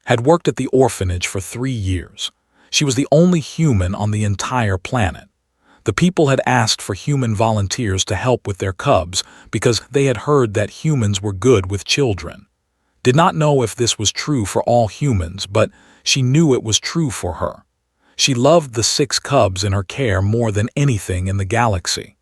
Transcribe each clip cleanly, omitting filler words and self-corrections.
had worked at the orphanage for 3 years. She was the only human on the entire planet. The people had asked for human volunteers to help with their cubs because they had heard that humans were good with children. Did not know if this was true for all humans, but she knew it was true for her. She loved the 6 cubs in her care more than anything in the galaxy.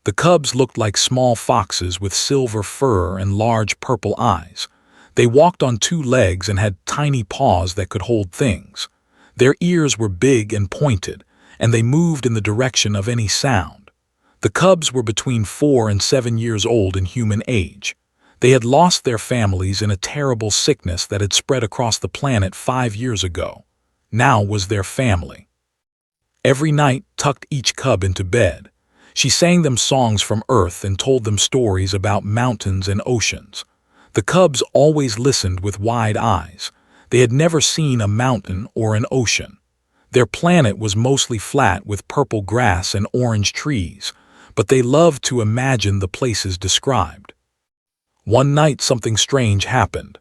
The cubs looked like small foxes with silver fur and large purple eyes. They walked on 2 legs and had tiny paws that could hold things. Their ears were big and pointed, and they moved in the direction of any sound. The cubs were between 4 and 7 years old in human age. They had lost their families in a terrible sickness that had spread across the planet 5 years ago. Now was their family. Every night tucked each cub into bed. She sang them songs from Earth and told them stories about mountains and oceans. The cubs always listened with wide eyes. They had never seen a mountain or an ocean. Their planet was mostly flat with purple grass and orange trees, but they loved to imagine the places described. One night something strange happened.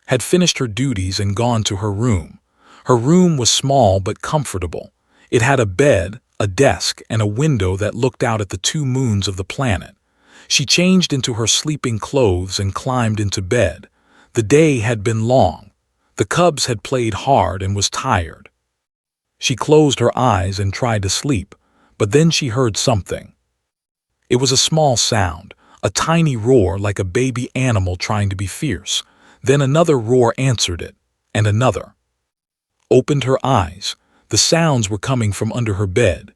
Had finished her duties and gone to her room. Her room was small but comfortable. It had a bed, a desk, and a window that looked out at the 2 moons of the planet. She changed into her sleeping clothes and climbed into bed. The day had been long. The cubs had played hard and was tired. She closed her eyes and tried to sleep, but then she heard something. It was a small sound, a tiny roar like a baby animal trying to be fierce. Then another roar answered it, and another. Opened her eyes. The sounds were coming from under her bed.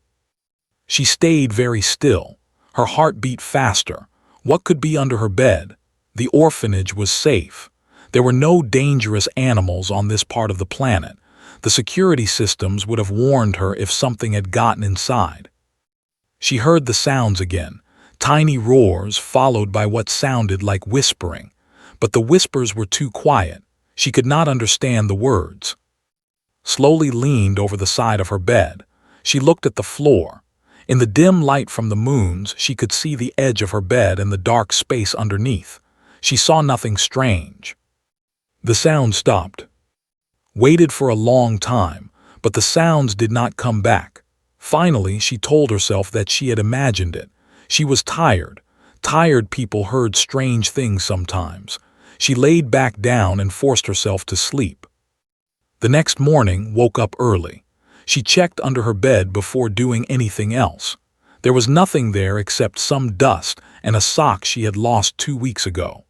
She stayed very still. Her heart beat faster. What could be under her bed? The orphanage was safe. There were no dangerous animals on this part of the planet. The security systems would have warned her if something had gotten inside. She heard the sounds again, tiny roars followed by what sounded like whispering. But the whispers were too quiet. She could not understand the words. Slowly leaned over the side of her bed. She looked at the floor. In the dim light from the moons, she could see the edge of her bed and the dark space underneath. She saw nothing strange. The sound stopped. Waited for a long time, but the sounds did not come back. Finally, she told herself that she had imagined it. She was tired. Tired people heard strange things sometimes. She laid back down and forced herself to sleep. The next morning, woke up early. She checked under her bed before doing anything else. There was nothing there except some dust and a sock she had lost 2 weeks ago.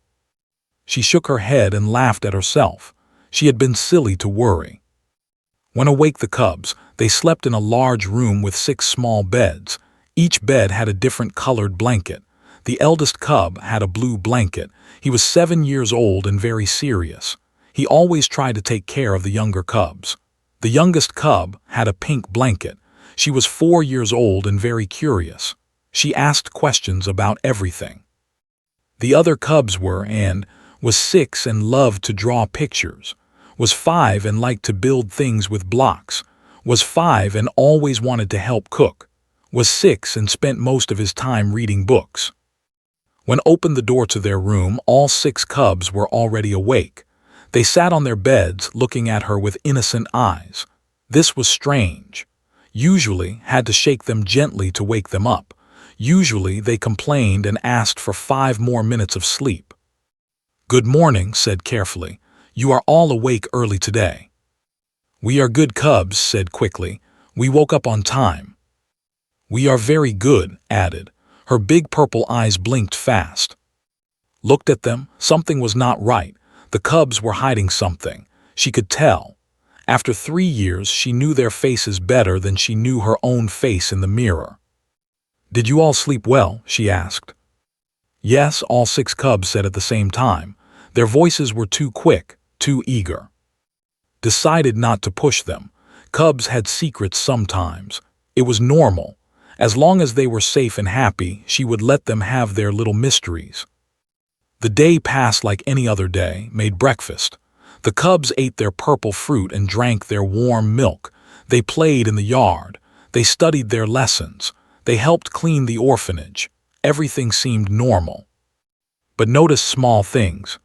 She shook her head and laughed at herself. She had been silly to worry. When awake the cubs, they slept in a large room with 6 small beds. Each bed had a different colored blanket. The eldest cub had a blue blanket. He was 7 years old and very serious. He always tried to take care of the younger cubs. The youngest cub had a pink blanket. She was 4 years old and very curious. She asked questions about everything. The other cubs was 6 and loved to draw pictures. Was 5 and liked to build things with blocks. Was 5 and always wanted to help cook. Was 6 and spent most of his time reading books. When opened the door to their room, all 6 cubs were already awake. They sat on their beds looking at her with innocent eyes. This was strange. Usually had to shake them gently to wake them up. Usually they complained and asked for 5 more minutes of sleep. "Good morning," said carefully. "You are all awake early today." "We are good cubs," said quickly. "We woke up on time." "We are very good," added. Her big purple eyes blinked fast. Looked at them. Something was not right. The cubs were hiding something. She could tell. After 3 years, she knew their faces better than she knew her own face in the mirror. "Did you all sleep well?" she asked. "Yes," all 6 cubs said at the same time. Their voices were too quick, too eager. Decided not to push them. Cubs had secrets sometimes. It was normal. As long as they were safe and happy, she would let them have their little mysteries. The day passed like any other day, made breakfast. The cubs ate their purple fruit and drank their warm milk. They played in the yard. They studied their lessons. They helped clean the orphanage. Everything seemed normal. But noticed small things.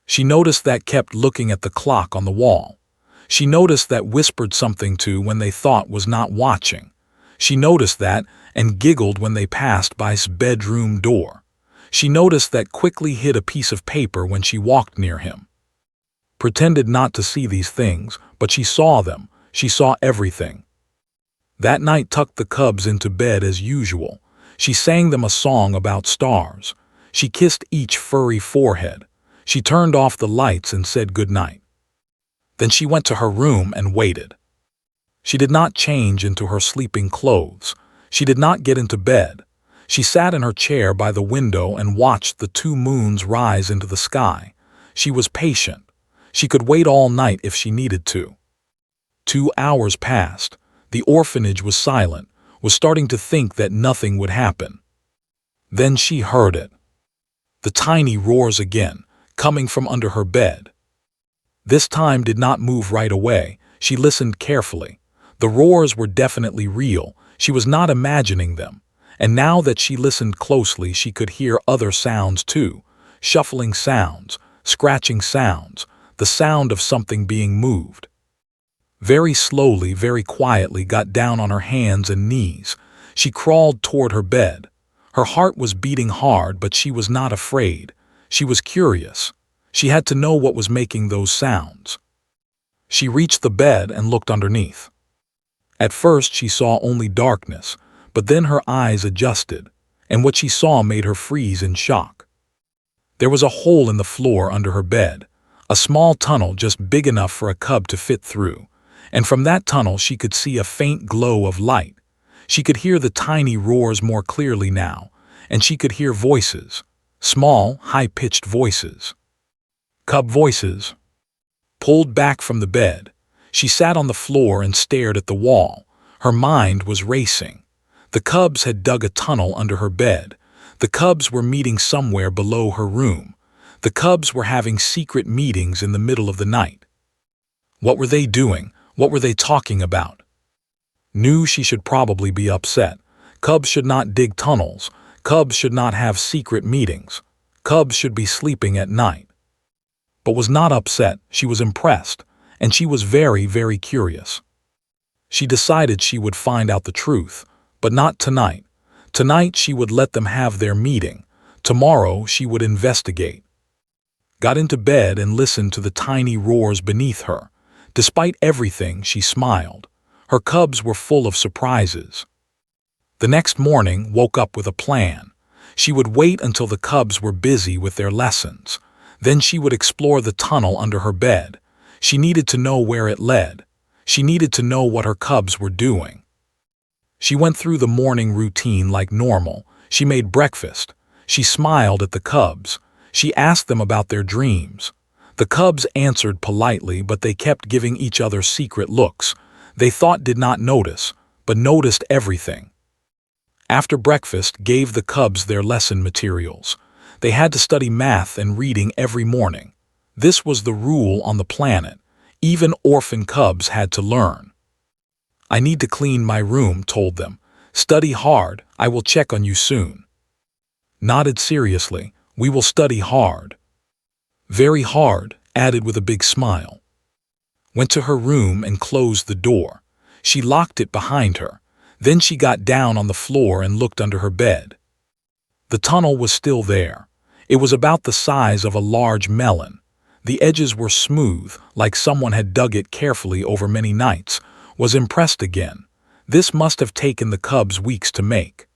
She noticed that kept looking at the clock on the wall. She noticed that whispered something to when they thought was not watching. She noticed that and giggled when they passed by his bedroom door. She noticed that quickly hid a piece of paper when she walked near him. Pretended not to see these things, but she saw them. She saw everything. That night tucked the cubs into bed as usual. She sang them a song about stars. She kissed each furry forehead. She turned off the lights and said good night. Then she went to her room and waited. She did not change into her sleeping clothes. She did not get into bed. She sat in her chair by the window and watched the 2 moons rise into the sky. She was patient. She could wait all night if she needed to. 2 hours passed. The orphanage was silent, was starting to think that nothing would happen. Then she heard it. The tiny roars again, coming from under her bed. This time did not move right away. She listened carefully. The roars were definitely real. She was not imagining them. And now that she listened closely, she could hear other sounds too. Shuffling sounds, scratching sounds, the sound of something being moved. Very slowly, very quietly, got down on her hands and knees. She crawled toward her bed. Her heart was beating hard, but she was not afraid. She was curious. She had to know what was making those sounds. She reached the bed and looked underneath. At first she saw only darkness, but then her eyes adjusted, and what she saw made her freeze in shock. There was a hole in the floor under her bed, a small tunnel just big enough for a cub to fit through, and from that tunnel she could see a faint glow of light. She could hear the tiny roars more clearly now, and she could hear voices, small, high-pitched voices. Cub voices. Pulled back from the bed, she sat on the floor and stared at the wall. Her mind was racing. The cubs had dug a tunnel under her bed. The cubs were meeting somewhere below her room. The cubs were having secret meetings in the middle of the night. What were they doing? What were they talking about? Knew she should probably be upset. Cubs should not dig tunnels. Cubs should not have secret meetings. Cubs should be sleeping at night. But was not upset. She was impressed, and she was very, very curious. She decided she would find out the truth, but not tonight. Tonight she would let them have their meeting. Tomorrow she would investigate. Got into bed and listened to the tiny roars beneath her. Despite everything, she smiled. Her cubs were full of surprises. The next morning woke up with a plan. She would wait until the cubs were busy with their lessons. Then she would explore the tunnel under her bed. She needed to know where it led. She needed to know what her cubs were doing. She went through the morning routine like normal. She made breakfast. She smiled at the cubs. She asked them about their dreams. The cubs answered politely, but they kept giving each other secret looks. They thought did not notice, but noticed everything. After breakfast, gave the cubs their lesson materials. They had to study math and reading every morning. This was the rule on the planet. Even orphan cubs had to learn. I need to clean my room, told them. Study hard, I will check on you soon. Nodded seriously, we will study hard. Very hard, added with a big smile. Went to her room and closed the door. She locked it behind her. Then she got down on the floor and looked under her bed. The tunnel was still there. It was about the size of a large melon. The edges were smooth, like someone had dug it carefully over many nights. Was impressed again. This must have taken the cubs weeks to make.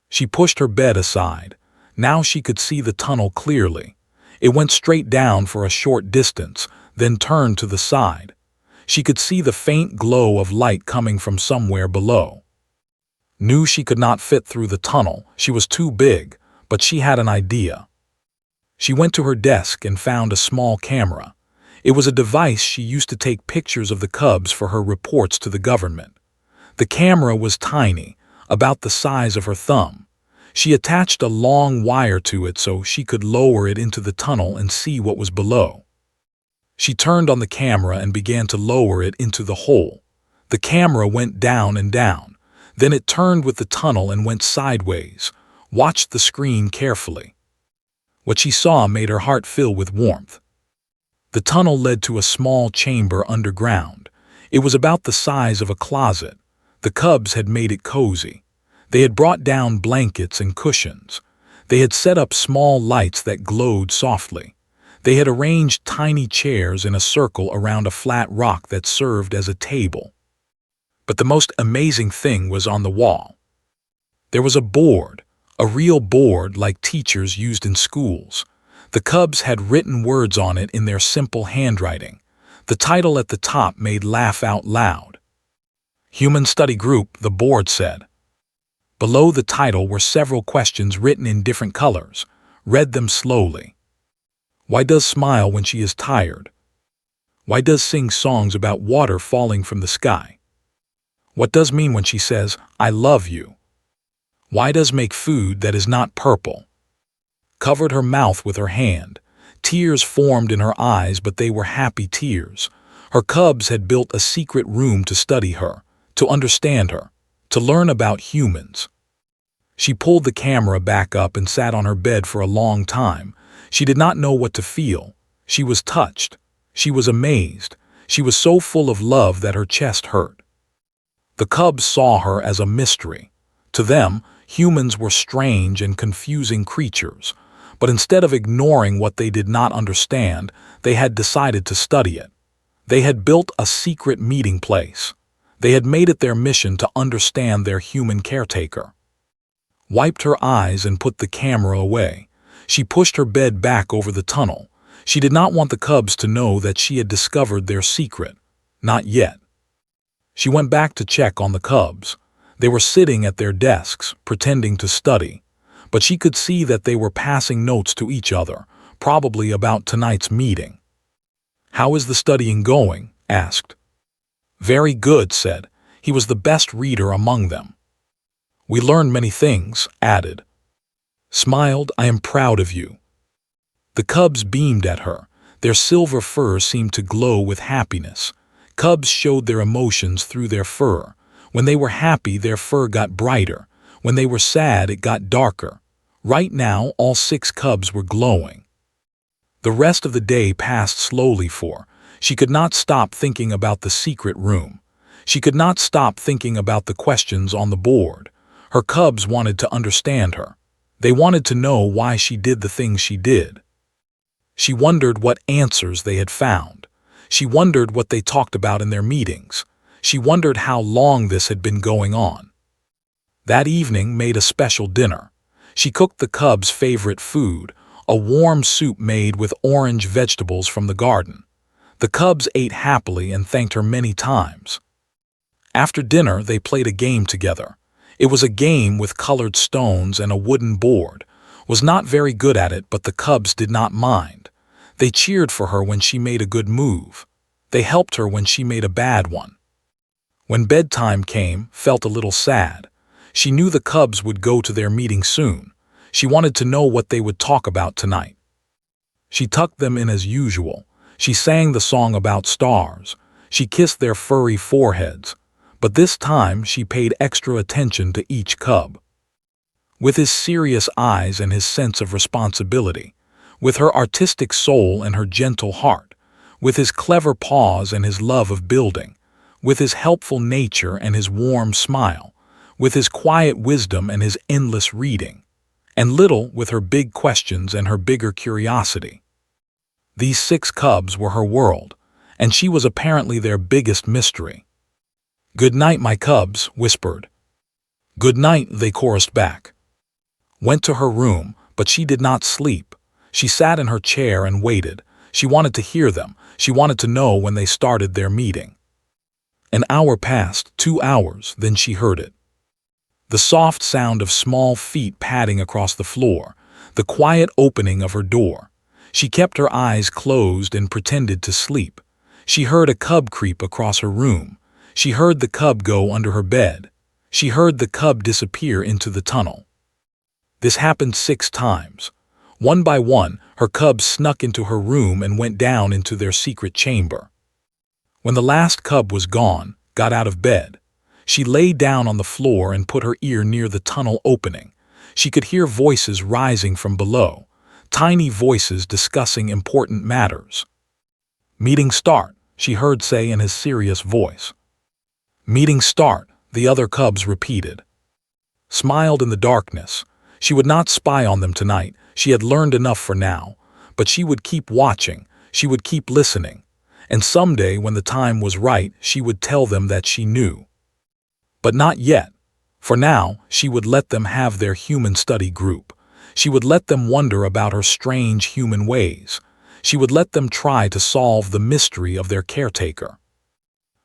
She pushed her bed aside. Now she could see the tunnel clearly. It went straight down for a short distance, then turned to the side. She could see the faint glow of light coming from somewhere below. Knew she could not fit through the tunnel. She was too big, but she had an idea. She went to her desk and found a small camera. It was a device she used to take pictures of the cubs for her reports to the government. The camera was tiny, about the size of her thumb. She attached a long wire to it so she could lower it into the tunnel and see what was below. She turned on the camera and began to lower it into the hole. The camera went down and down. Then it turned with the tunnel and went sideways. Watched the screen carefully. What she saw made her heart fill with warmth. The tunnel led to a small chamber underground. It was about the size of a closet. The cubs had made it cozy. They had brought down blankets and cushions. They had set up small lights that glowed softly. They had arranged tiny chairs in a circle around a flat rock that served as a table. But the most amazing thing was on the wall. There was a board, a real board like teachers used in schools. The cubs had written words on it in their simple handwriting. The title at the top made laugh out loud. Human Study Group, the board said. Below the title were several questions written in different colors. Read them slowly. Why does smile when she is tired? Why does sing songs about water falling from the sky? What does mean when she says, I love you? Why does make food that is not purple? Covered her mouth with her hand. Tears formed in her eyes, but they were happy tears. Her cubs had built a secret room to study her, to understand her, to learn about humans. She pulled the camera back up and sat on her bed for a long time. She did not know what to feel. She was touched. She was amazed. She was so full of love that her chest hurt. The cubs saw her as a mystery. To them, humans were strange and confusing creatures. But instead of ignoring what they did not understand, they had decided to study it. They had built a secret meeting place. They had made it their mission to understand their human caretaker. Wiped her eyes and put the camera away. She pushed her bed back over the tunnel. She did not want the cubs to know that she had discovered their secret. Not yet. She went back to check on the cubs. They were sitting at their desks, pretending to study. But she could see that they were passing notes to each other, probably about tonight's meeting. How is the studying going? Asked. Very good, said. He was the best reader among them. We learned many things, added. Smiled, I am proud of you. The cubs beamed at her. Their silver fur seemed to glow with happiness. Cubs showed their emotions through their fur. When they were happy, their fur got brighter. When they were sad, it got darker. Right now, all 6 cubs were glowing. The rest of the day passed slowly for. She could not stop thinking about the secret room. She could not stop thinking about the questions on the board. Her cubs wanted to understand her. They wanted to know why she did the things she did. She wondered what answers they had found. She wondered what they talked about in their meetings. She wondered how long this had been going on. That evening made a special dinner. She cooked the cubs' favorite food, a warm soup made with orange vegetables from the garden. The cubs ate happily and thanked her many times. After dinner, they played a game together. It was a game with colored stones and a wooden board. Was not very good at it, but the cubs did not mind. They cheered for her when she made a good move. They helped her when she made a bad one. When bedtime came, felt a little sad. She knew the cubs would go to their meeting soon. She wanted to know what they would talk about tonight. She tucked them in as usual. She sang the song about stars. She kissed their furry foreheads. But this time she paid extra attention to each cub. With his serious eyes and his sense of responsibility, with her artistic soul and her gentle heart, with his clever paws and his love of building, with his helpful nature and his warm smile, with his quiet wisdom and his endless reading, and Little with her big questions and her bigger curiosity. These 6 cubs were her world, and she was apparently their biggest mystery. Good night, my cubs, whispered. Good night, they chorused back. Went to her room, but she did not sleep. She sat in her chair and waited. She wanted to hear them. She wanted to know when they started their meeting. An hour passed, 2 hours, then she heard it. The soft sound of small feet padding across the floor, the quiet opening of her door. She kept her eyes closed and pretended to sleep. She heard a cub creep across her room. She heard the cub go under her bed. She heard the cub disappear into the tunnel. This happened 6 times. One by one, her cubs snuck into her room and went down into their secret chamber. When the last cub was gone, got out of bed, she lay down on the floor and put her ear near the tunnel opening. She could hear voices rising from below, tiny voices discussing important matters. Meeting start, she heard say in his serious voice. Meeting start, the other cubs repeated. Smiled in the darkness. She would not spy on them tonight, she had learned enough for now. But she would keep watching, she would keep listening. And someday, when the time was right, she would tell them that she knew. But not yet. For now, she would let them have their human study group. She would let them wonder about her strange human ways. She would let them try to solve the mystery of their caretaker.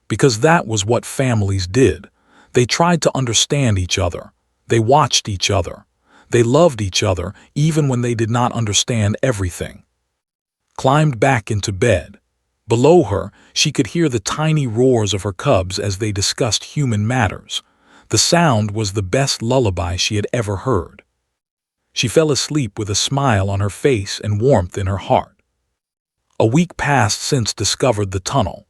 Because that was what families did. They tried to understand each other. They watched each other. They loved each other even when they did not understand everything. Climbed back into bed. Below her, she could hear the tiny roars of her cubs as they discussed human matters. The sound was the best lullaby she had ever heard. She fell asleep with a smile on her face and warmth in her heart. A week passed since discovered the tunnel.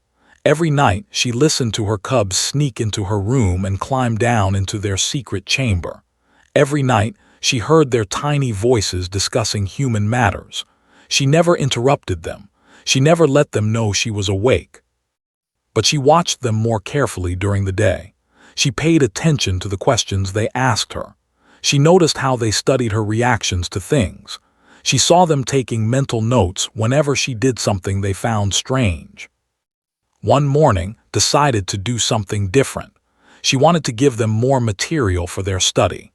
Every night, she listened to her cubs sneak into her room and climb down into their secret chamber. Every night, she heard their tiny voices discussing human matters. She never interrupted them. She never let them know she was awake. But she watched them more carefully during the day. She paid attention to the questions they asked her. She noticed how they studied her reactions to things. She saw them taking mental notes whenever she did something they found strange. One morning, decided to do something different. She wanted to give them more material for their study.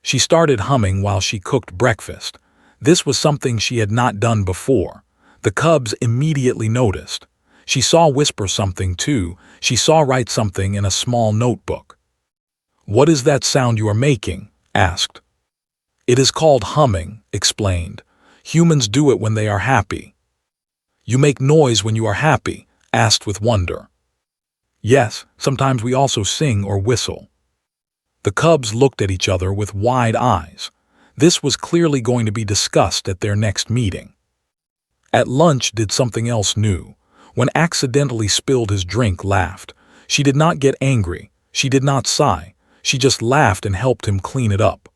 She started humming while she cooked breakfast. This was something she had not done before. The cubs immediately noticed. She saw whisper something too. She saw write something in a small notebook. "What is that sound you are making?" asked. "It is called humming," explained. "Humans do it when they are happy." "You make noise when you are happy?" asked with wonder. "Yes, sometimes we also sing or whistle." The cubs looked at each other with wide eyes. This was clearly going to be discussed at their next meeting. At lunch did something else new. When accidentally spilled his drink, laughed. She did not get angry. She did not sigh. She just laughed and helped him clean it up.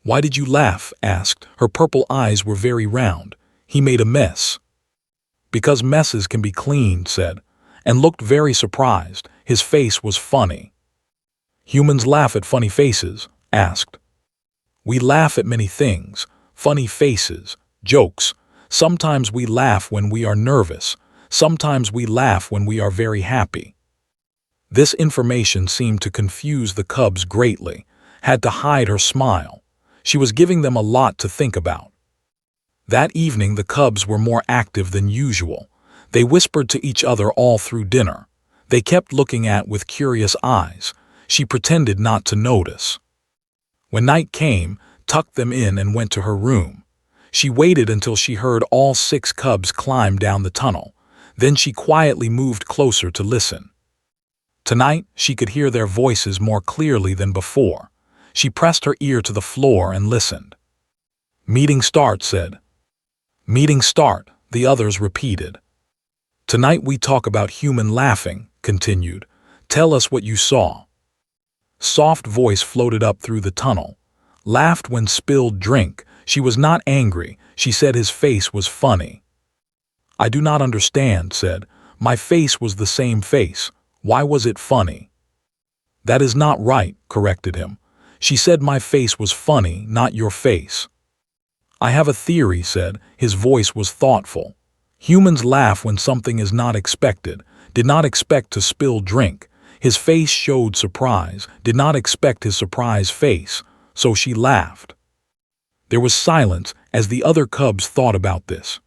"Why did you laugh?" asked. Her purple eyes were very round. "He made a mess." "Because messes can be cleaned," said, and looked very surprised. His face was funny. "Humans laugh at funny faces?" asked. "We laugh at many things. Funny faces, jokes. Sometimes we laugh when we are nervous. Sometimes we laugh when we are very happy." This information seemed to confuse the cubs greatly. Had to hide her smile. She was giving them a lot to think about. That evening the cubs were more active than usual. They whispered to each other all through dinner. They kept looking at with curious eyes. She pretended not to notice. When night came, tucked them in and went to her room. She waited until she heard all 6 cubs climb down the tunnel. Then she quietly moved closer to listen. Tonight, she could hear their voices more clearly than before. She pressed her ear to the floor and listened. "Meeting start," said. "Meeting start," the others repeated. "Tonight we talk about human laughing," continued. "Tell us what you saw." Soft voice floated up through the tunnel. "Laughed when spilled drink." She was not angry. She said his face was funny. "I do not understand," said. "My face was the same face. Why was it funny?" "That is not right," corrected him. She said my face was funny, not your face. "I have a theory," said. His voice was thoughtful. "Humans laugh when something is not expected. Did not expect to spill drink." His face showed surprise. Did not expect his surprise face. So she laughed. There was silence as the other cubs thought about this.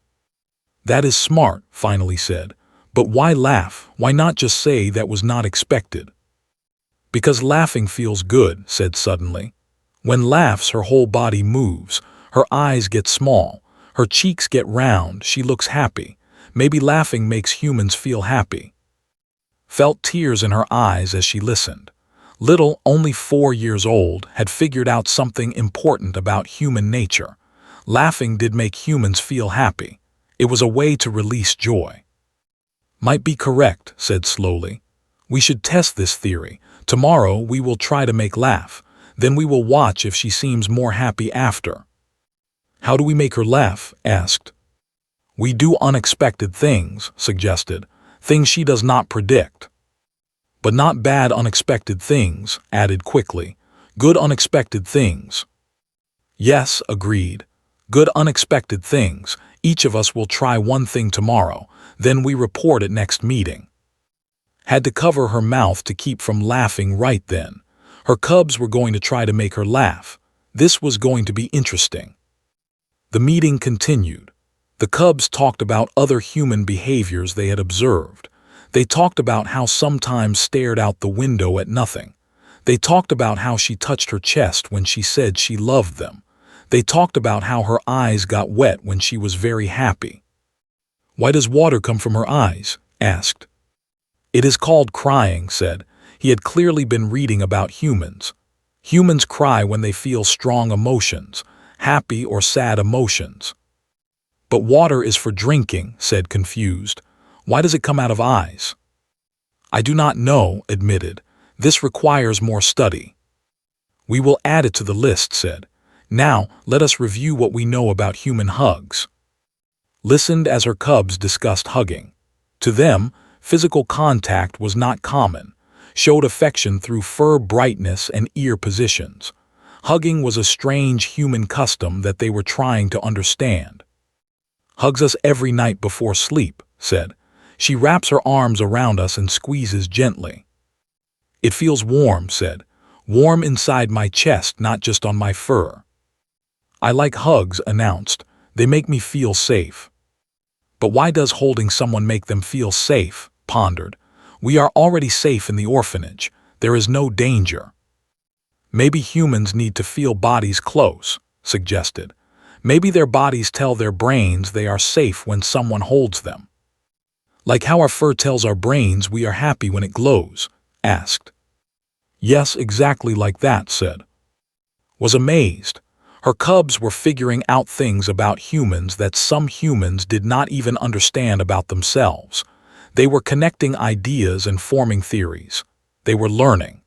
"That is smart," finally said. "But why laugh? Why not just say that was not expected?" "Because laughing feels good," said suddenly. "When laughs, her whole body moves. Her eyes get small. Her cheeks get round. She looks happy. Maybe laughing makes humans feel happy." Felt tears in her eyes as she listened. Little, only 4 years old, had figured out something important about human nature. Laughing did make humans feel happy. It was a way to release joy. "Might be correct," said slowly. "We should test this theory. Tomorrow we will try to make laugh. Then we will watch if she seems more happy after." "How do we make her laugh?" asked. We do unexpected things, suggested, things she does not predict. But not bad unexpected things, added quickly. Good unexpected things. Yes, agreed. Good unexpected things. Each of us will try one thing tomorrow, then we report at next meeting. Had to cover her mouth to keep from laughing right then. Her cubs were going to try to make her laugh. This was going to be interesting. The meeting continued. The cubs talked about other human behaviors they had observed. They talked about how sometimes stared out the window at nothing. They talked about how she touched her chest when she said she loved them. They talked about how her eyes got wet when she was very happy. Why does water come from her eyes? Asked. It is called crying, said. He had clearly been reading about humans. Humans cry when they feel strong emotions, happy or sad emotions. But water is for drinking, said confused. Why does it come out of eyes? I do not know, admitted. This requires more study. We will add it to the list, said. Now, let us review what we know about human hugs. Listened as her cubs discussed hugging. To them, physical contact was not common, showed affection through fur brightness and ear positions. Hugging was a strange human custom that they were trying to understand. Hugs us every night before sleep, said. She wraps her arms around us and squeezes gently. It feels warm, said. Warm inside my chest, not just on my fur. I like hugs, announced. They make me feel safe. But why does holding someone make them feel safe? Pondered. We are already safe in the orphanage. There is no danger. Maybe humans need to feel bodies close, suggested. Maybe their bodies tell their brains they are safe when someone holds them. Like how our fur tells our brains we are happy when it glows, asked. Yes, exactly like that, said. Was amazed. Her cubs were figuring out things about humans that some humans did not even understand about themselves. They were connecting ideas and forming theories. They were learning.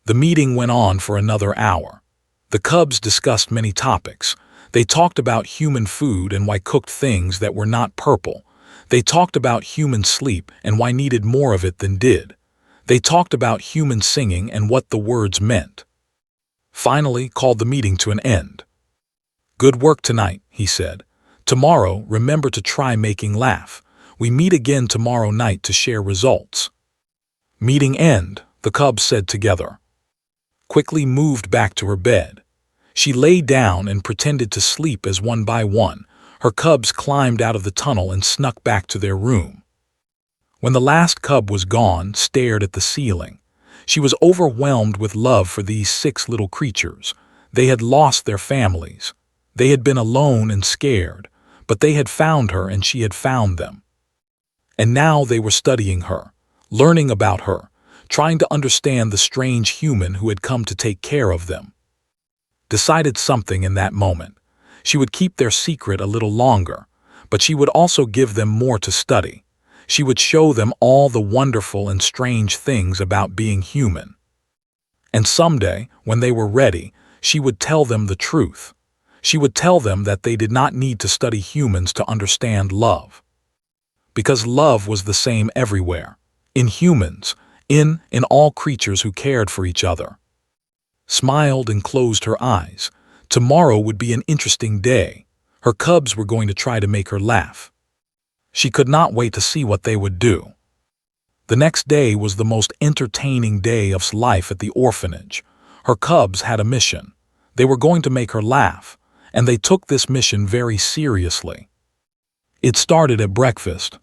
The meeting went on for another hour. The cubs discussed many topics. They talked about human food and why cooked things that were not purple. They talked about human sleep and why needed more of it than did. They talked about human singing and what the words meant. Finally called the meeting to an end. Good work tonight, he said. Tomorrow, remember to try making laugh. We meet again tomorrow night to share results. Meeting end, the cubs said together. Quickly moved back to her bed. She lay down and pretended to sleep as one by one, her cubs climbed out of the tunnel and snuck back to their room. When the last cub was gone, stared at the ceiling. She was overwhelmed with love for these 6 little creatures. They had lost their families. They had been alone and scared, but they had found her and she had found them. And now they were studying her, learning about her, trying to understand the strange human who had come to take care of them. Decided something in that moment. She would keep their secret a little longer, but she would also give them more to study. She would show them all the wonderful and strange things about being human. And someday, when they were ready, she would tell them the truth. She would tell them that they did not need to study humans to understand love. Because love was the same everywhere, in humans, in all creatures who cared for each other. Smiled and closed her eyes. Tomorrow would be an interesting day. Her cubs were going to try to make her laugh. She could not wait to see what they would do. The next day was the most entertaining day of life at the orphanage. Her cubs had a mission. They were going to make her laugh, and they took this mission very seriously. It started at breakfast.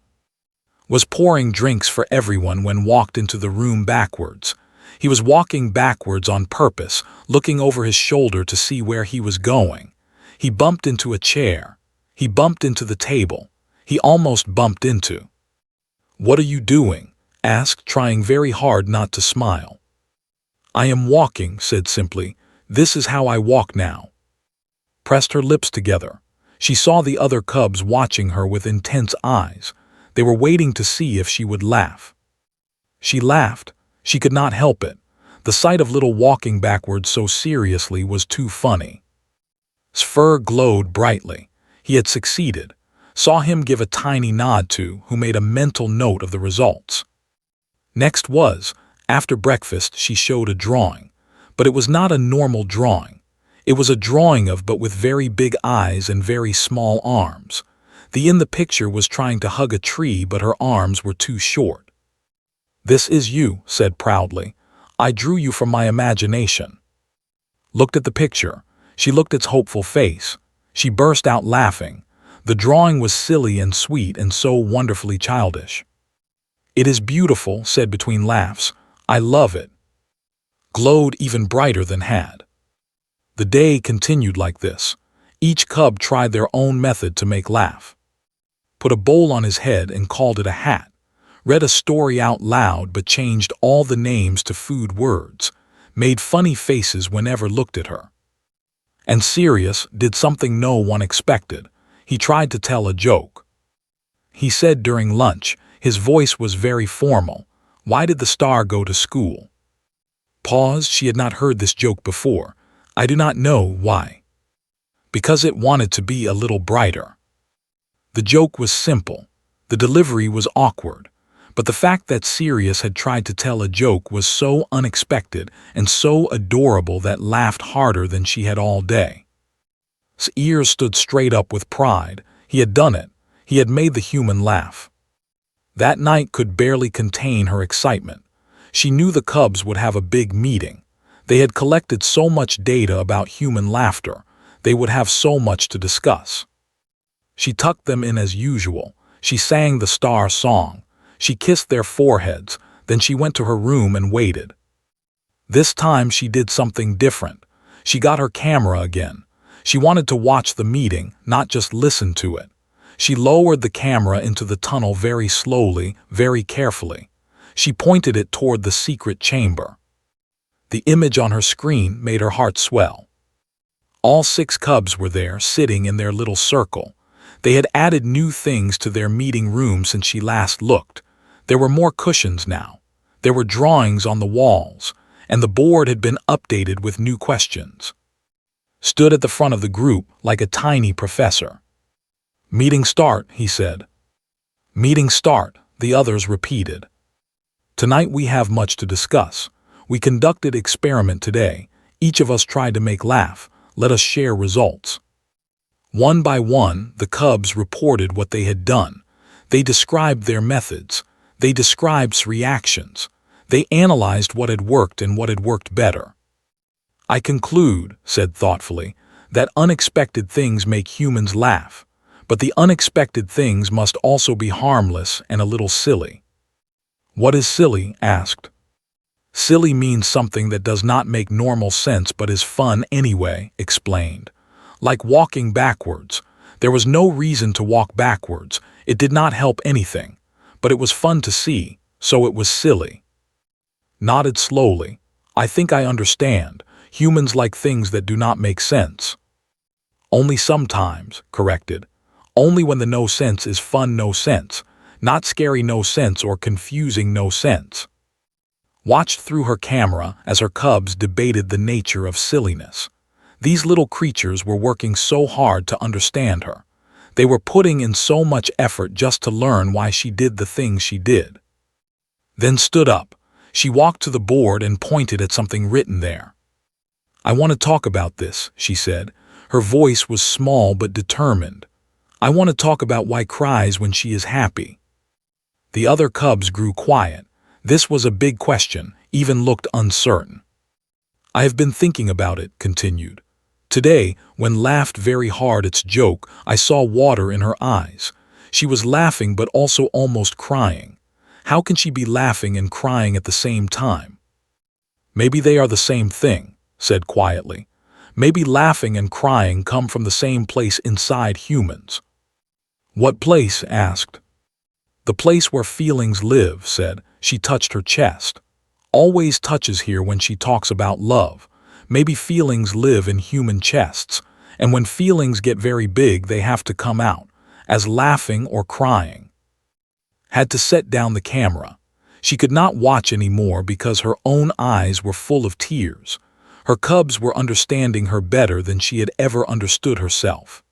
Was pouring drinks for everyone when walked into the room backwards. He was walking backwards on purpose, looking over his shoulder to see where he was going. He bumped into a chair. He bumped into the table. He almost bumped into. "What are you doing?" asked, trying very hard not to smile. "I am walking," said simply. "This is how I walk now." Pressed her lips together. She saw the other cubs watching her with intense eyes. They were waiting to see if she would laugh. She laughed. She could not help it. The sight of little walking backwards so seriously was too funny. His fur glowed brightly. He had succeeded. saw him give a tiny nod to, who made a mental note of the results. Next was, after breakfast she showed a drawing, but it was not a normal drawing. It was a drawing of but with very big eyes and very small arms. The in the picture was trying to hug a tree, but her arms were too short. "This is you," said proudly. "I drew you from my imagination." Looked at the picture. She looked its hopeful face. She burst out laughing. The drawing was silly and sweet and so wonderfully childish. "It is beautiful," said between laughs. "I love it." Glowed even brighter than had. The day continued like this. Each cub tried their own method to make laugh. Put a bowl on his head and called it a hat. Read a story out loud but changed all the names to food words. Made funny faces whenever looked at her. And Sirius did something no one expected. He tried to tell a joke. He said during lunch, his voice was very formal, "Why did the star go to school?" Pause, she had not heard this joke before. "I do not know why." "Because it wanted to be a little brighter." The joke was simple. The delivery was awkward. But the fact that Sirius had tried to tell a joke was so unexpected and so adorable that laughed harder than she had all day. His ears stood straight up with pride. He had done it. He had made the human laugh. That night could barely contain her excitement. She knew the cubs would have a big meeting. They had collected so much data about human laughter. They would have so much to discuss. She tucked them in as usual. She sang the star song. She kissed their foreheads. Then she went to her room and waited. This time she did something different. She got her camera again. She wanted to watch the meeting, not just listen to it. She lowered the camera into the tunnel very slowly, very carefully. She pointed it toward the secret chamber. The image on her screen made her heart swell. All 6 cubs were there, sitting in their little circle. They had added new things to their meeting room since she last looked. There were more cushions now. There were drawings on the walls, and the board had been updated with new questions. Stood at the front of the group like a tiny professor. "Meeting start," he said. "Meeting start," the others repeated. "Tonight we have much to discuss. We conducted experiment today. Each of us tried to make laugh. Let us share results." One by one, the cubs reported what they had done. They described their methods. They described reactions. They analyzed what had worked and what had worked better. "I conclude," said thoughtfully, "that unexpected things make humans laugh. But the unexpected things must also be harmless and a little silly." "What is silly?" asked. "Silly means something that does not make normal sense but is fun anyway," explained. "Like walking backwards. There was no reason to walk backwards. It did not help anything. But it was fun to see, so it was silly." Nodded slowly. "I think I understand. Humans like things that do not make sense." "Only sometimes," corrected. "Only when the no sense is fun no sense, not scary no sense or confusing no sense." Watched through her camera as her cubs debated the nature of silliness. These little creatures were working so hard to understand her. They were putting in so much effort just to learn why she did the things she did. Then stood up. She walked to the board and pointed at something written there. "I want to talk about this," she said. Her voice was small but determined. "I want to talk about why cries when she is happy." The other cubs grew quiet. This was a big question, even looked uncertain. "I have been thinking about it," continued. "Today, when laughed very hard its joke, I saw water in her eyes. She was laughing but also almost crying. How can she be laughing and crying at the same time?" "Maybe they are the same thing," said quietly. "Maybe laughing and crying come from the same place inside humans." "What place?" asked. "The place where feelings live," said. She touched her chest. "Always touches here when she talks about love. Maybe feelings live in human chests, and when feelings get very big they have to come out, as laughing or crying." Had to set down the camera. She could not watch anymore because her own eyes were full of tears. Her cubs were understanding her better than she had ever understood herself.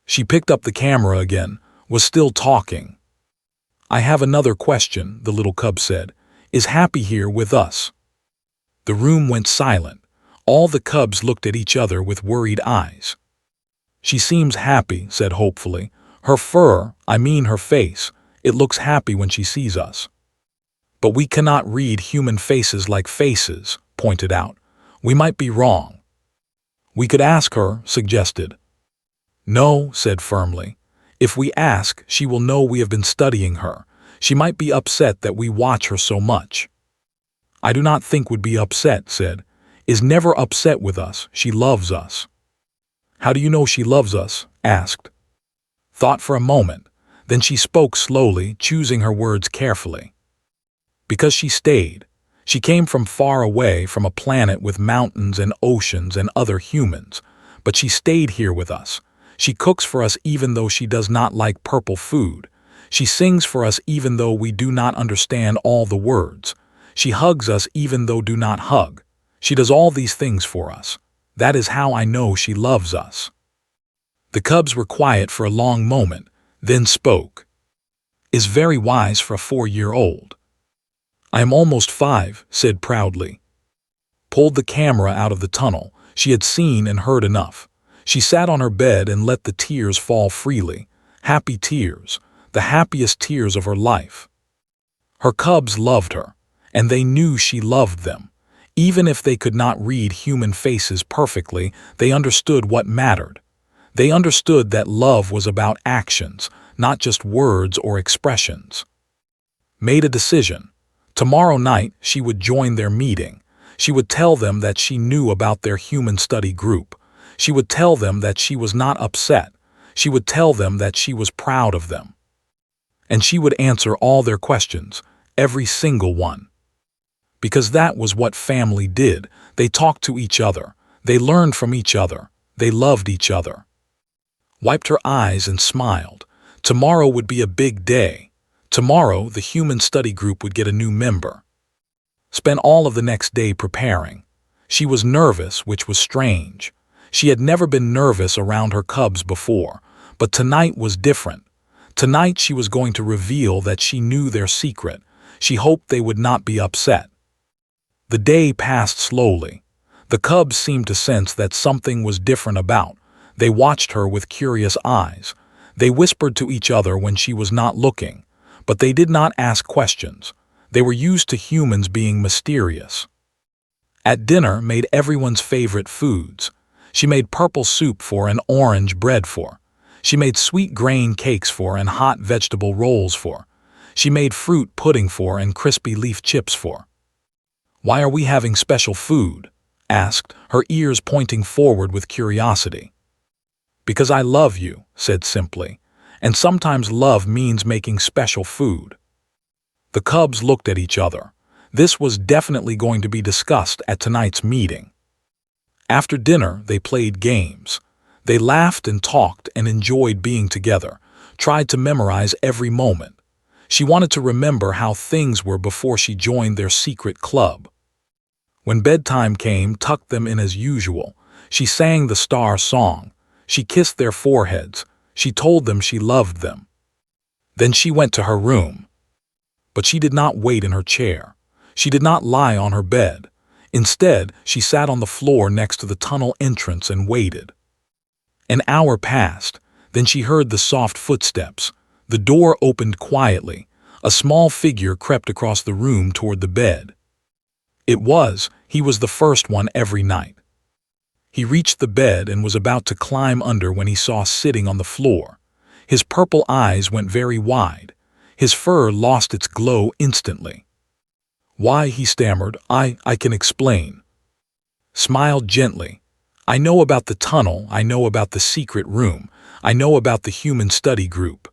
She picked up the camera again, was still talking. "I have another question," the little cub said. "Is Happy here with us?" The room went silent. All the cubs looked at each other with worried eyes. "She seems happy," said hopefully. "Her fur, I mean her face, it looks happy when she sees us." "But we cannot read human faces like faces," pointed out. "We might be wrong." "We could ask her," suggested. "No," said firmly. "If we ask, she will know we have been studying her. She might be upset that we watch her so much." "I do not think would be upset," said. "Is never upset with us. She loves us." "How do you know she loves us?" asked. Thought for a moment. Then she spoke slowly, choosing her words carefully. "Because she stayed. She came from far away, from a planet with mountains and oceans and other humans. But she stayed here with us. She cooks for us even though she does not like purple food. She sings for us even though we do not understand all the words. She hugs us even though do not hug. She does all these things for us. That is how I know she loves us." The cubs were quiet for a long moment, then spoke. "Is very wise for a 4-year-old. "I am almost 5, said proudly. Pulled the camera out of the tunnel. She had seen and heard enough. She sat on her bed and let the tears fall freely. Happy tears, the happiest tears of her life. Her cubs loved her, and they knew she loved them. Even if they could not read human faces perfectly, they understood what mattered. They understood that love was about actions, not just words or expressions. Made a decision. Tomorrow night she would join their meeting. She would tell them that she knew about their human study group. She would tell them that she was not upset. She would tell them that she was proud of them. And she would answer all their questions, every single one. Because that was what family did. They talked to each other. They learned from each other. They loved each other. Wiped her eyes and smiled. Tomorrow would be a big day. Tomorrow the human study group would get a new member. Spent all of the next day preparing. She was nervous, which was strange. She had never been nervous around her cubs before, but tonight was different. Tonight she was going to reveal that she knew their secret. She hoped they would not be upset. The day passed slowly. The cubs seemed to sense that something was different about. They watched her with curious eyes. They whispered to each other when she was not looking, but they did not ask questions. They were used to humans being mysterious. At dinner, made everyone's favorite foods. She made purple soup for and orange bread for. She made sweet grain cakes for and hot vegetable rolls for. She made fruit pudding for and crispy leaf chips for. "Why are we having special food?" asked, her ears pointing forward with curiosity. "Because I love you," said simply, "and sometimes love means making special food." The cubs looked at each other. This was definitely going to be discussed at tonight's meeting. After dinner, they played games. They laughed and talked and enjoyed being together, tried to memorize every moment. She wanted to remember how things were before she joined their secret club. When bedtime came, tucked them in as usual. She sang the star song. She kissed their foreheads. She told them she loved them. Then she went to her room. But she did not wait in her chair. She did not lie on her bed. Instead, she sat on the floor next to the tunnel entrance and waited. An hour passed. Then she heard the soft footsteps. The door opened quietly. A small figure crept across the room toward the bed. He was the first one every night. He reached the bed and was about to climb under when he saw sitting on the floor. His purple eyes went very wide. His fur lost its glow instantly. "Why," he stammered, I can explain." Smiled gently. "I know about the tunnel, I know about the secret room, I know about the human study group."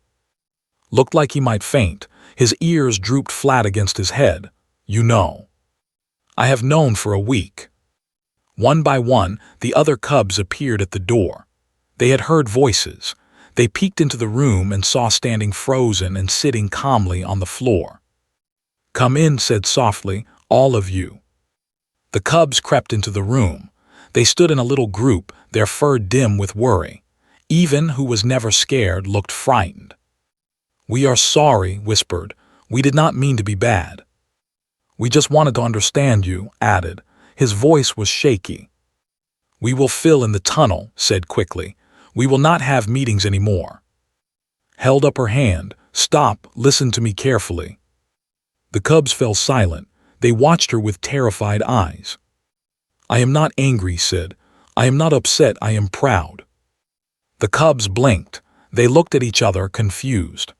Looked like he might faint. His ears drooped flat against his head. "You know." "I have known for a week." One by one, the other cubs appeared at the door. They had heard voices. They peeked into the room and saw standing frozen and sitting calmly on the floor. "Come in," said softly, "all of you." The cubs crept into the room. They stood in a little group, their fur dim with worry. Even, who was never scared, looked frightened. "We are sorry," whispered. "We did not mean to be bad." "We just wanted to understand you," added. His voice was shaky. "We will fill in the tunnel," said quickly. "We will not have meetings anymore." Held up her hand. "Stop, listen to me carefully." The cubs fell silent. They watched her with terrified eyes. "I am not angry," said. "I am not upset, I am proud." The cubs blinked. They looked at each other, confused.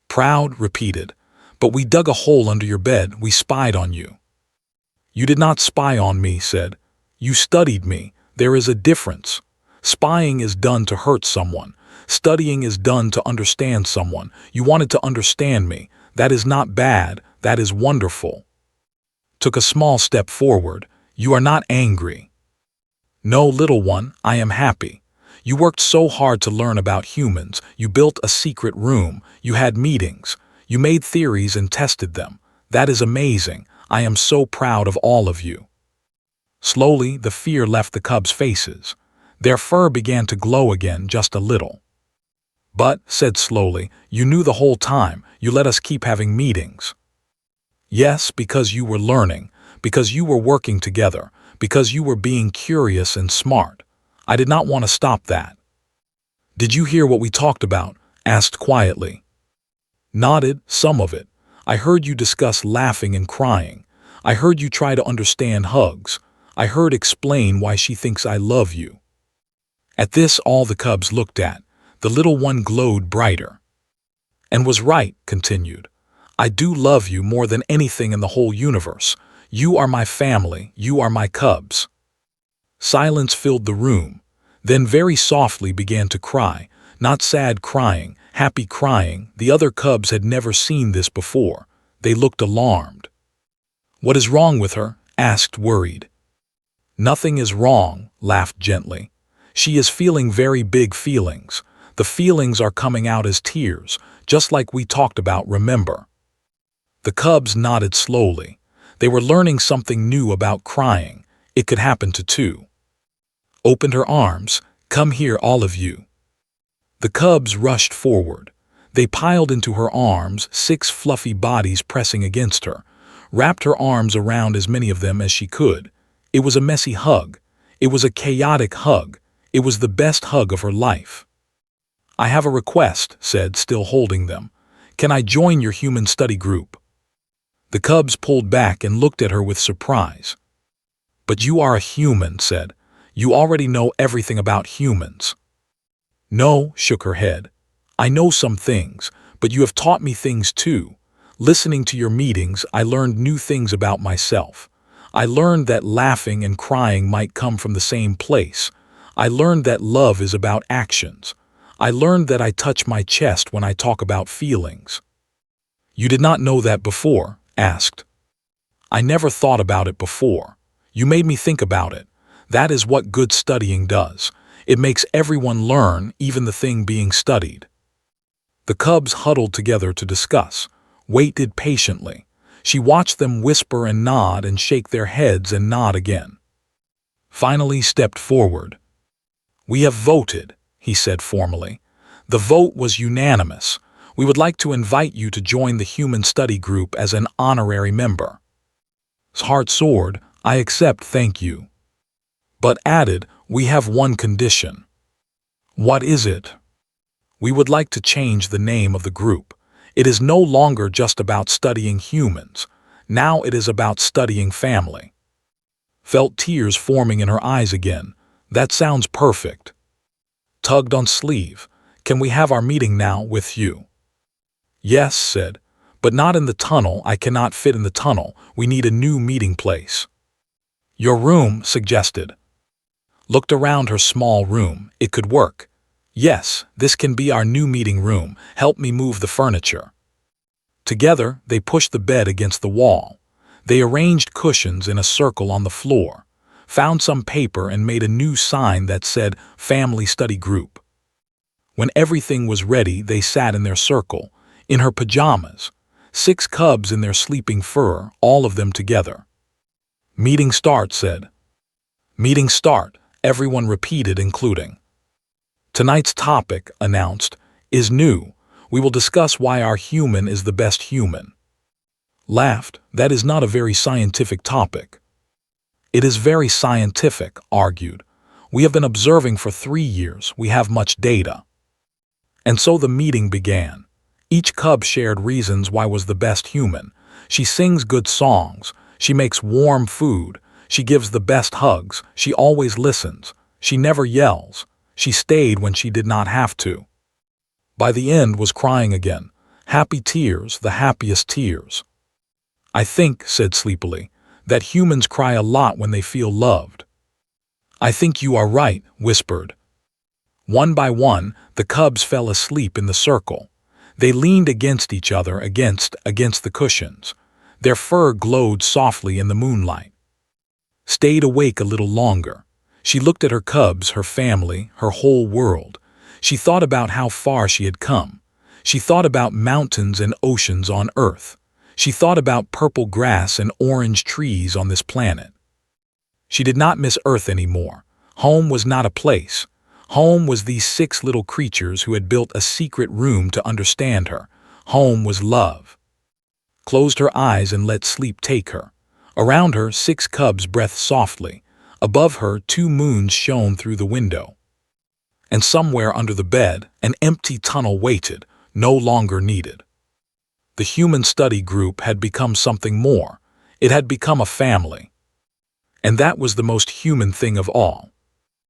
"Proud," repeated. "But we dug a hole under your bed, we spied on you." "You did not spy on me," said. "You studied me. There is a difference. Spying is done to hurt someone. Studying is done to understand someone. You wanted to understand me. That is not bad, that is wonderful." Took a small step forward. "You are not angry." "No, little one, I am happy. You worked so hard to learn about humans. You built a secret room. You had meetings. You made theories and tested them. That is amazing. I am so proud of all of you." Slowly, the fear left the cubs' faces. Their fur began to glow again, just a little. "But," said slowly, "you knew the whole time. You let us keep having meetings." "Yes, because you were learning, because you were working together, because you were being curious and smart. I did not want to stop that." "Did you hear what we talked about?" asked quietly. Nodded. "Some of it. I heard you discuss laughing and crying. I heard you try to understand hugs. I heard explain why she thinks I love you." At this, all the cubs looked at. The little one glowed brighter. "And was right," continued. "I do love you more than anything in the whole universe. You are my family. You are my cubs." Silence filled the room. Then very softly began to cry. Not sad crying, happy crying. The other cubs had never seen this before. They looked alarmed. "What is wrong with her?" asked, worried. "Nothing is wrong," laughed gently. "She is feeling very big feelings. The feelings are coming out as tears, just like we talked about, remember?" The cubs nodded slowly. They were learning something new about crying. It could happen to two. Opened her arms. "Come here, all of you." The cubs rushed forward. They piled into her arms, 6 fluffy bodies pressing against her, wrapped her arms around as many of them as she could. It was a messy hug. It was a chaotic hug. It was the best hug of her life. "I have a request," said, still holding them. "Can I join your human study group?" The cubs pulled back and looked at her with surprise. "But you are a human," said. "You already know everything about humans." "No," shook her head. "I know some things, but you have taught me things too. Listening to your meetings, I learned new things about myself. I learned that laughing and crying might come from the same place. I learned that love is about actions. I learned that I touch my chest when I talk about feelings." "You did not know that before?" asked. "I never thought about it before. You made me think about it. That is what good studying does. It makes everyone learn, even the thing being studied." The cubs huddled together to discuss, waited patiently. She watched them whisper and nod and shake their heads and nod again. Finally stepped forward. "We have voted," he said formally. "The vote was unanimous. We would like to invite you to join the Human Study Group as an honorary member." Heart soared. "I accept, thank you." But added, "We have one condition." "What is it?" "We would like to change the name of the group. It is no longer just about studying humans. Now it is about studying family." Felt tears forming in her eyes again. "That sounds perfect." Tugged on sleeve. "Can we have our meeting now with you?" "Yes," said. "But not in the tunnel. I cannot fit in the tunnel. We need a new meeting place." "Your room," suggested. Looked around her small room. It could work. "Yes, this can be our new meeting room. Help me move the furniture." Together, they pushed the bed against the wall. They arranged cushions in a circle on the floor, found some paper and made a new sign that said Family Study Group. When everything was ready, they sat in their circle, in her pajamas, 6 cubs in their sleeping fur, all of them together. "Meeting start," said. "Meeting start," everyone repeated, including. Tonight's topic, announced, is new. We will discuss why our human is the best human. Laughed, that is not a very scientific topic. It is very scientific, argued. We have been observing for 3 years, we have much data. And so the meeting began. Each cub shared reasons why was the best human. She sings good songs, she makes warm food, she gives the best hugs, she always listens, she never yells, she stayed when she did not have to. By the end was crying again, happy tears, the happiest tears. I think, said sleepily, that humans cry a lot when they feel loved. I think you are right, whispered. One by one, the cubs fell asleep in the circle. They leaned against each other, against the cushions. Their fur glowed softly in the moonlight. Stayed awake a little longer. She looked at her cubs, her family, her whole world. She thought about how far she had come. She thought about mountains and oceans on Earth. She thought about purple grass and orange trees on this planet. She did not miss Earth anymore. Home was not a place. Home was these 6 little creatures who had built a secret room to understand her. Home was love. Closed her eyes and let sleep take her. Around her, 6 cubs breathed softly. Above her, 2 moons shone through the window. And somewhere under the bed, an empty tunnel waited, no longer needed. The human study group had become something more. It had become a family. And that was the most human thing of all.